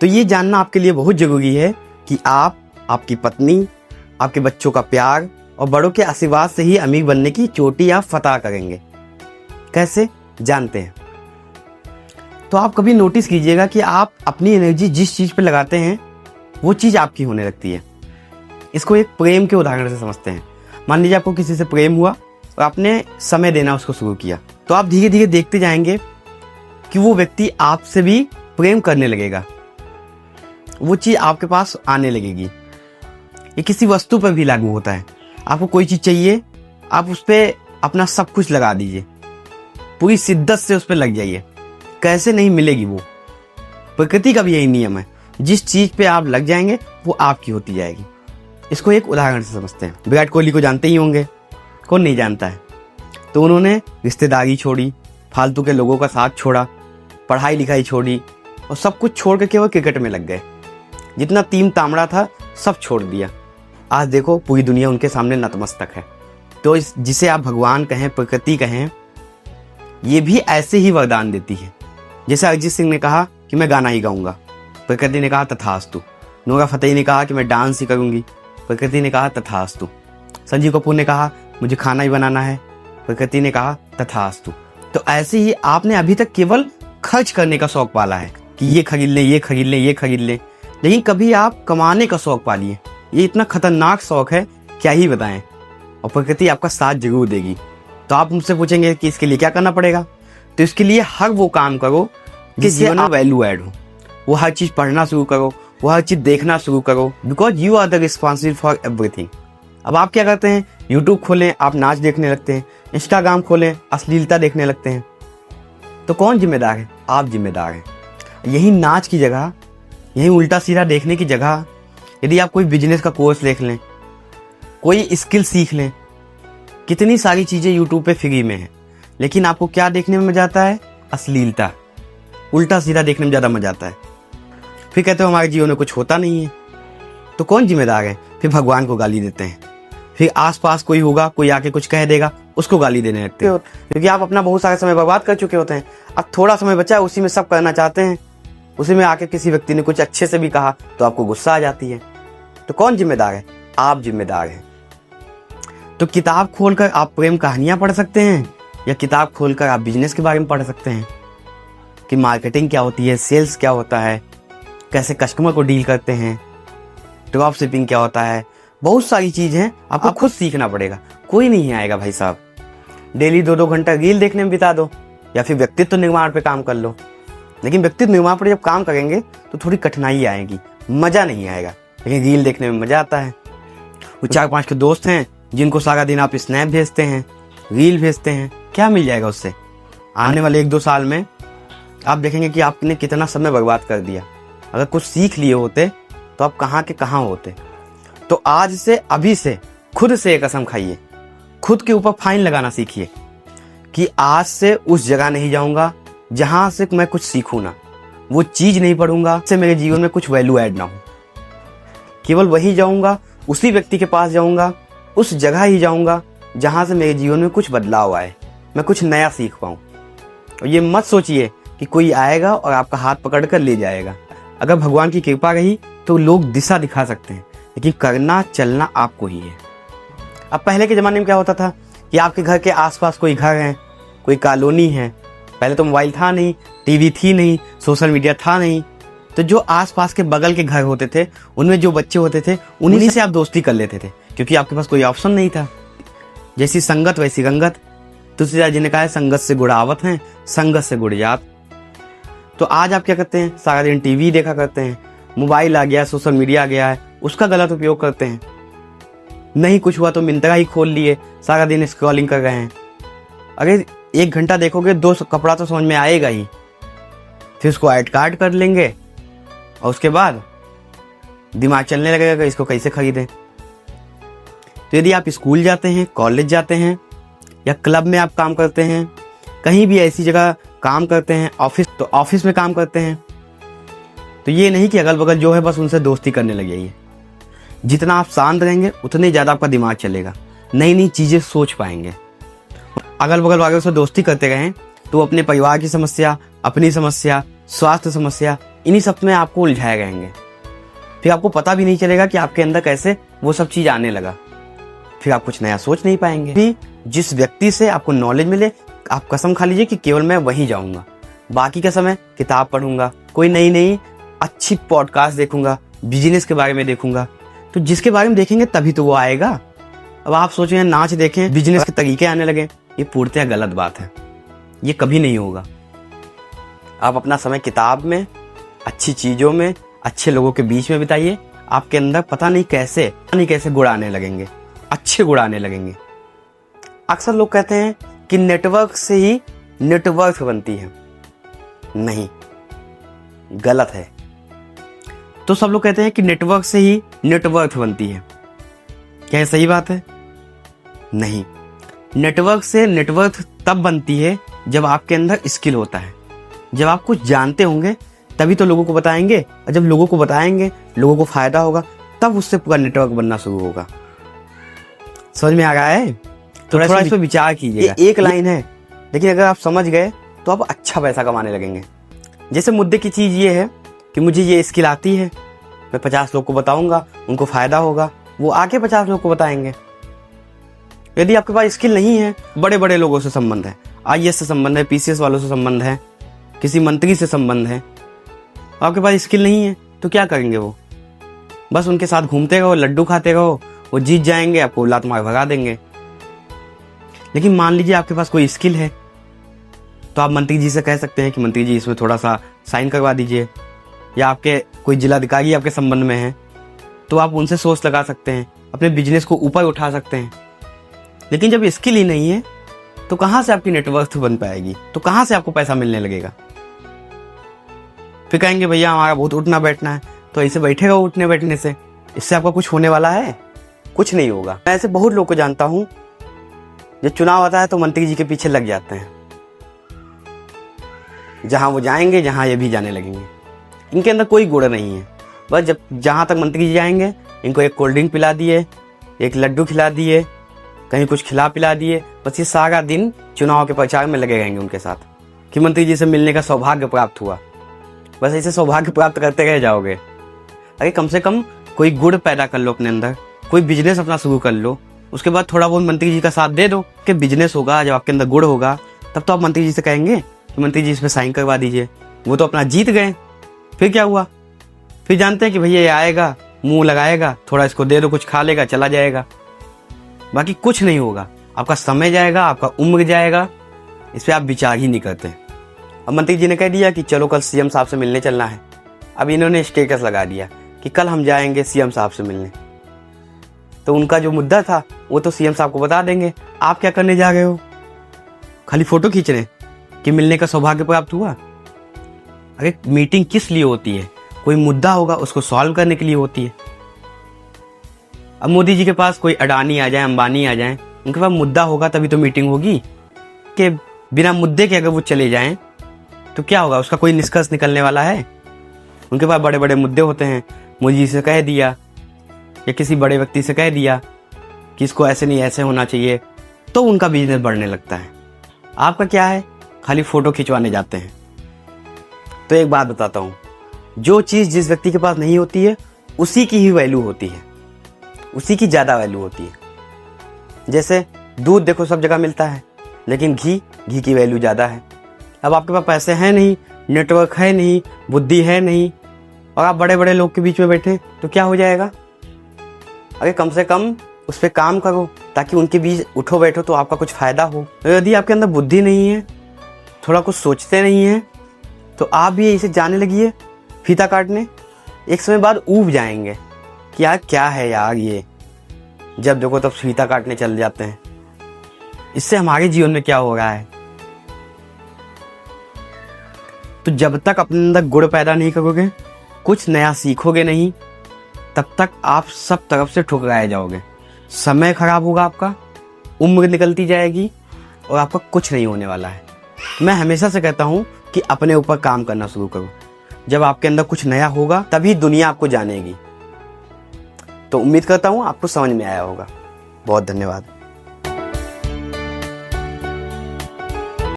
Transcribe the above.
तो ये जानना आपके लिए बहुत ज़रूरी है कि आप, आपकी पत्नी, आपके बच्चों का प्यार और बड़ों के आशीर्वाद से ही अमीर बनने की चोटी आप फतह करेंगे। कैसे जानते हैं? तो आप कभी नोटिस कीजिएगा कि आप अपनी एनर्जी जिस चीज़ पे लगाते हैं वो चीज़ आपकी होने लगती है। इसको एक प्रेम के उदाहरण से समझते हैं। मान लीजिए आपको किसी से प्रेम हुआ और आपने समय देना उसको शुरू किया, तो आप धीरे धीरे देखते जाएंगे कि वो व्यक्ति आपसे भी प्रेम करने लगेगा, वो चीज़ आपके पास आने लगेगी। ये किसी वस्तु पर भी लागू होता है। आपको कोई चीज़ चाहिए, आप उस पर अपना सब कुछ लगा दीजिए, पूरी शिद्दत से उस पर लग जाइए, कैसे नहीं मिलेगी वो। प्रकृति का भी यही नियम है, जिस चीज़ पे आप लग जाएंगे वो आपकी होती जाएगी। इसको एक उदाहरण से समझते हैं। विराट कोहली को जानते ही होंगे, कौन नहीं जानता है। तो उन्होंने रिश्तेदारी छोड़ी, फालतू के लोगों का साथ छोड़ा, पढ़ाई लिखाई छोड़ी और सब कुछ छोड़ के केवल क्रिकेट में लग गए। जितना टीम तामड़ा था सब छोड़ दिया। आज देखो पूरी दुनिया उनके सामने नतमस्तक है। तो जिसे आप भगवान कहें, प्रकृति कहें, ये भी ऐसे ही वरदान देती है। जैसे अरिजीत सिंह ने कहा कि मैं गाना ही गाऊंगा, प्रकृति ने कहा तथास्तु। नोरा फतेही ने कहा कि मैं डांस ही करूंगी, प्रकृति ने कहा तथास्तु। संजीव कपूर ने कहा मुझे खाना ही बनाना है, प्रकृति ने कहा तथास्तु। तो ऐसे ही आपने अभी तक केवल खर्च करने का शौक पाला है कि ये खरीद लें, ये खरीद लें, ये खरीद लें, लेकिन कभी आप कमाने का शौक पालिए। ये इतना खतरनाक शौक है, क्या ही बताएं। और प्रकृति आपका साथ जरूर देगी। तो आप मुझसे पूछेंगे कि इसके लिए क्या करना पड़ेगा? तो इसके लिए हर वो काम करो जिससे जीवन में वैल्यू ऐड हो। वो हर चीज़ पढ़ना शुरू करो, वो हर चीज़ देखना शुरू करो, because you are the responsible for everything. अब आप क्या करते हैं? यूट्यूब खोलें, आप नाच देखने लगते हैं, इंस्टाग्राम खोलें, अश्लीलता देखने लगते हैं। तो कौन जिम्मेदार है? आप जिम्मेदार हैं। यही नाच की जगह, यही उल्टा सीधा देखने की जगह यदि आप कोई बिजनेस का कोर्स देख लें, कोई स्किल सीख लें, कितनी सारी चीज़ें यूट्यूब पे फ्री में हैं, लेकिन आपको क्या देखने में मजा आता है? अश्लीलता, उल्टा सीधा देखने में ज़्यादा मजा आता है। फिर कहते हो हमारे जीवन में कुछ होता नहीं है। तो कौन जिम्मेदार है? फिर भगवान को गाली देते हैं। फिर आसपास कोई होगा, कोई आके कुछ कह देगा, उसको गाली देने लगते हो, क्योंकि आप अपना बहुत सारा समय बर्बाद कर चुके होते हैं। अब थोड़ा समय बचा है, उसी में सब करना चाहते हैं। उसी में आके किसी व्यक्ति ने कुछ अच्छे से भी कहा तो आपको गुस्सा आ जाती है। तो कौन जिम्मेदार है? आप जिम्मेदार हैं। तो किताब खोलकर आप प्रेम कहानियां पढ़ सकते हैं, या किताब खोलकर आप बिजनेस के बारे में पढ़ सकते हैं कि मार्केटिंग क्या होती है, सेल्स क्या होता है, कैसे कस्टमर को डील करते हैं, ड्रॉप शिपिंग क्या होता है। बहुत सारी चीज़ हैं, आपको खुद सीखना पड़ेगा। कोई नहीं आएगा भाई साहब। डेली 2-2 घंटा रील देखने में बिता दो, या फिर व्यक्तित्व निर्माण पे काम कर लो। लेकिन व्यक्तित्व निर्माण पर जब काम करेंगे तो थोड़ी कठिनाई आएगी, मज़ा नहीं आएगा। लेकिन रील देखने में मज़ा आता है। वो 4-5 के दोस्त हैं जिनको सारा दिन आप स्नैप भेजते हैं, रील भेजते हैं, क्या मिल जाएगा उससे? आने वाले 1-2 साल में आप देखेंगे कि आपने कितना समय बर्बाद कर दिया। अगर कुछ सीख लिए होते तो आप कहाँ के कहाँ होते। तो आज से, अभी से खुद से एक कसम खाइए, खुद के ऊपर फाइन लगाना सीखिए कि आज से उस जगह नहीं जाऊंगा जहां से मैं कुछ सीखूं ना, वो चीज नहीं पढ़ूंगा से मेरे जीवन में कुछ वैल्यू ऐड ना हो। केवल वही जाऊंगा, उसी व्यक्ति के पास जाऊंगा, उस जगह ही जाऊंगा जहां से मेरे जीवन में कुछ बदलाव आए, मैं कुछ नया सीख पाऊं। और ये मत सोचिए कि कोई आएगा और आपका हाथ पकड़ कर ले जाएगा। अगर भगवान की कृपा रही तो लोग दिशा दिखा सकते हैं, लेकिन करना चलना आपको ही है। अब पहले के ज़माने में क्या होता था कि आपके घर के आसपास कोई घर है, कोई कॉलोनी है। पहले तो मोबाइल था नहीं, टीवी थी नहीं, सोशल मीडिया था नहीं। तो जो आसपास के बगल के घर होते थे, उनमें जो बच्चे होते थे, उन्हीं से आप दोस्ती कर लेते थे, क्योंकि आपके पास कोई ऑप्शन नहीं था। जैसी संगत वैसी रंगत। तुलसीदास जी ने कहा है संगत से गुण आवत हैं, संगत से गुण जात। तो आज आप क्या करते हैं? सारा दिन टीवी देखा करते हैं, मोबाइल आ गया, सोशल मीडिया आ गया है, उसका गलत उपयोग करते हैं। नहीं कुछ हुआ तो मिंत्रा ही खोल लिए, सारा दिन स्क्रॉलिंग कर रहे हैं। अगर 1 घंटा देखोगे 2 कपड़ा तो समझ में आएगा ही, फिर उसको ऐड कार्ड कर लेंगे और उसके बाद दिमाग चलने लगेगा कि इसको कैसे खरीदें। तो यदि आप स्कूल जाते हैं, कॉलेज जाते हैं, या क्लब में आप काम करते हैं, कहीं भी ऐसी जगह काम करते हैं, ऑफिस में काम करते हैं, तो ये नहीं कि अगल बगल जो है बस उनसे दोस्ती करने लग जाइए। जितना आप शांत रहेंगे उतने ज़्यादा आपका दिमाग चलेगा, नई नई चीज़ें सोच पाएंगे। अगल बगल वालों से दोस्ती करते रहें तो अपने परिवार की समस्या, अपनी समस्या, स्वास्थ्य समस्या इन्हीं सब में आपको उलझाए रहेंगे। फिर आपको पता भी नहीं चलेगा कि आपके अंदर कैसे वो सब चीज़ आने लगा। फिर आप कुछ नया सोच नहीं पाएंगे। भी जिस व्यक्ति से आपको नॉलेज मिले, आप कसम खा लीजिए कि केवल मैं वहीं जाऊंगा, बाकी का समय किताब पढ़ूंगा, कोई नई नई अच्छी पॉडकास्ट देखूंगा, बिजनेस के बारे में देखूंगा। तो जिसके बारे में देखेंगे तभी तो वो आएगा। अब आप सोचें नाच देखें, बिजनेस के तरीके आने लगे, ये पूर्णतः गलत बात है, ये कभी नहीं होगा। आप अपना समय किताब में, अच्छी चीज़ों में, अच्छे लोगों के बीच में बिताइए। आपके अंदर पता नहीं कैसे गुण आने लगेंगे, अच्छे गुण आने लगेंगे। अक्सर लोग कहते हैं कि नेटवर्क से ही नेटवर्क बनती है। नहीं, गलत है। तो सब लोग कहते हैं कि नेटवर्क से ही नेटवर्क बनती है। क्या ये सही बात है? नहीं, नेटवर्क से नेटवर्क तब बनती है जब आपके अंदर स्किल होता है। जब आप कुछ जानते होंगे तभी तो लोगों को बताएंगे, और जब लोगों को बताएंगे, लोगों को फायदा होगा, तब उससे पूरा नेटवर्क बनना शुरू होगा। समझ में आ रहा है? तो थोड़ा इस पर विचार कीजिएगा। एक लाइन है, लेकिन अगर आप समझ गए तो आप अच्छा पैसा कमाने लगेंगे। जैसे मुद्दे की चीज़ ये है कि मुझे ये स्किल आती है, मैं 50 लोग को बताऊंगा, उनको फायदा होगा, वो आके 50 लोग को बताएंगे। यदि आपके पास स्किल नहीं है, बड़े बड़े लोगों से संबंध है, IAS से संबंध है, PCS वालों से संबंध है, किसी मंत्री से संबंध है, आपके पास स्किल नहीं है तो क्या करेंगे? वो बस उनके साथ घूमते रहो, लड्डू खाते रहो, वो जीत जाएंगे, आपको लात मार भगा देंगे। लेकिन मान लीजिए आपके पास कोई स्किल है, तो आप मंत्री जी से कह सकते हैं कि मंत्री जी इसमें थोड़ा सा साइन करवा दीजिए, या आपके कोई जिलाधिकारी आपके संबंध में है तो आप उनसे सोच लगा सकते हैं, अपने बिजनेस को ऊपर उठा सकते हैं। लेकिन जब स्किल ही नहीं है तो कहाँ से आपकी नेटवर्क बन पाएगी? तो कहाँ से आपको पैसा मिलने लगेगा? फिर कहेंगे भैया हमारा बहुत उठना बैठना है, तो ऐसे बैठेगा उठने बैठने से, इससे आपका कुछ होने वाला है? कुछ नहीं होगा। मैं ऐसे बहुत लोग को जानता हूँ, जब चुनाव आता है तो मंत्री जी के पीछे लग जाते हैं, जहां वो जाएंगे जहां ये भी जाने लगेंगे। इनके अंदर कोई गुण नहीं है, बस जब जहां तक मंत्री जी जाएंगे, इनको एक कोल्ड ड्रिंक पिला दिए, एक लड्डू खिला दिए, कहीं कुछ खिला पिला दिए, बस ये सारा दिन चुनाव के प्रचार में लगे रहेंगे उनके साथ कि मंत्री जी से मिलने का सौभाग्य प्राप्त हुआ। बस ऐसे सौभाग्य प्राप्त करते रह जाओगे। अरे कम से कम कोई गुण पैदा कर लो अपने अंदर, कोई बिजनेस अपना शुरू कर लो, उसके बाद थोड़ा बहुत मंत्री जी का साथ दे दो कि बिजनेस होगा। जब आपके अंदर गुण होगा तब तो आप मंत्री जी से कहेंगे कि मंत्री जी इसमें साइन करवा दीजिए। वो तो अपना जीत गए। फिर क्या हुआ? फिर जानते हैं कि भैया ये आएगा, मुंह लगाएगा, थोड़ा इसको दे दो, कुछ खा लेगा, चला जाएगा, बाकी कुछ नहीं होगा। आपका समय जाएगा, आपका उम्र जाएगा, इस पर आप विचार ही नहीं करते। अब मंत्री जी ने कह दिया कि चलो कल CM साहब से मिलने चलना है। अब इन्होंने स्टेटस लगा दिया कि कल हम जाएंगे CM साहब से मिलने। तो उनका जो मुद्दा था वो तो CM साहब को बता देंगे। आप क्या करने जा रहे हो? खाली फोटो खींच रहे कि मिलने का सौभाग्य प्राप्त हुआ। अरे मीटिंग किस लिए होती है? कोई मुद्दा होगा उसको सॉल्व करने के लिए होती है। अब मोदी जी के पास कोई अडानी आ जाए, अंबानी आ जाए, उनके पास मुद्दा होगा तभी तो मीटिंग होगी। कि बिना मुद्दे के अगर वो चले जाएं तो क्या होगा? उसका कोई निष्कर्ष निकलने वाला है? उनके पास बड़े बड़े मुद्दे होते हैं। मोदी जी से कह दिया या किसी बड़े व्यक्ति से कह दिया कि इसको ऐसे नहीं ऐसे होना चाहिए, तो उनका बिजनेस बढ़ने लगता है। आपका क्या है? खाली फोटो खिंचवाने जाते हैं। तो एक बात बताता हूँ, जो चीज़ जिस व्यक्ति के पास नहीं होती है उसी की ही वैल्यू होती है, उसी की ज़्यादा वैल्यू होती है। जैसे दूध देखो सब जगह मिलता है, लेकिन घी की वैल्यू ज़्यादा है। अब आपके पास पैसे हैं नहीं, नेटवर्क है नहीं, बुद्धि है नहीं, और आप बड़े बड़े लोग के बीच में बैठे तो क्या हो जाएगा? अरे कम से कम उस पर काम करो ताकि उनके बीच उठो बैठो तो आपका कुछ फ़ायदा हो। यदि आपके अंदर बुद्धि नहीं है, थोड़ा कुछ सोचते नहीं हैं, तो आप भी इसे जाने लगिए फीता काटने। एक समय बाद ऊब जाएंगे कि यार क्या है यार ये, जब देखो तब फीता काटने चल जाते हैं। इससे हमारे जीवन में क्या हो रहा है? तो जब तक अपने अंदर गुण पैदा नहीं करोगे, कुछ नया सीखोगे नहीं, तब तक आप सब तरफ से ठुकराए जाओगे। समय खराब होगा आपका, उम्र निकलती जाएगी और आपका कुछ नहीं होने वाला है। मैं हमेशा से कहता हूँ कि अपने ऊपर काम करना शुरू करो। जब आपके अंदर कुछ नया होगा तभी दुनिया आपको जानेगी। तो उम्मीद करता हूँ आपको समझ में आया होगा। बहुत धन्यवाद।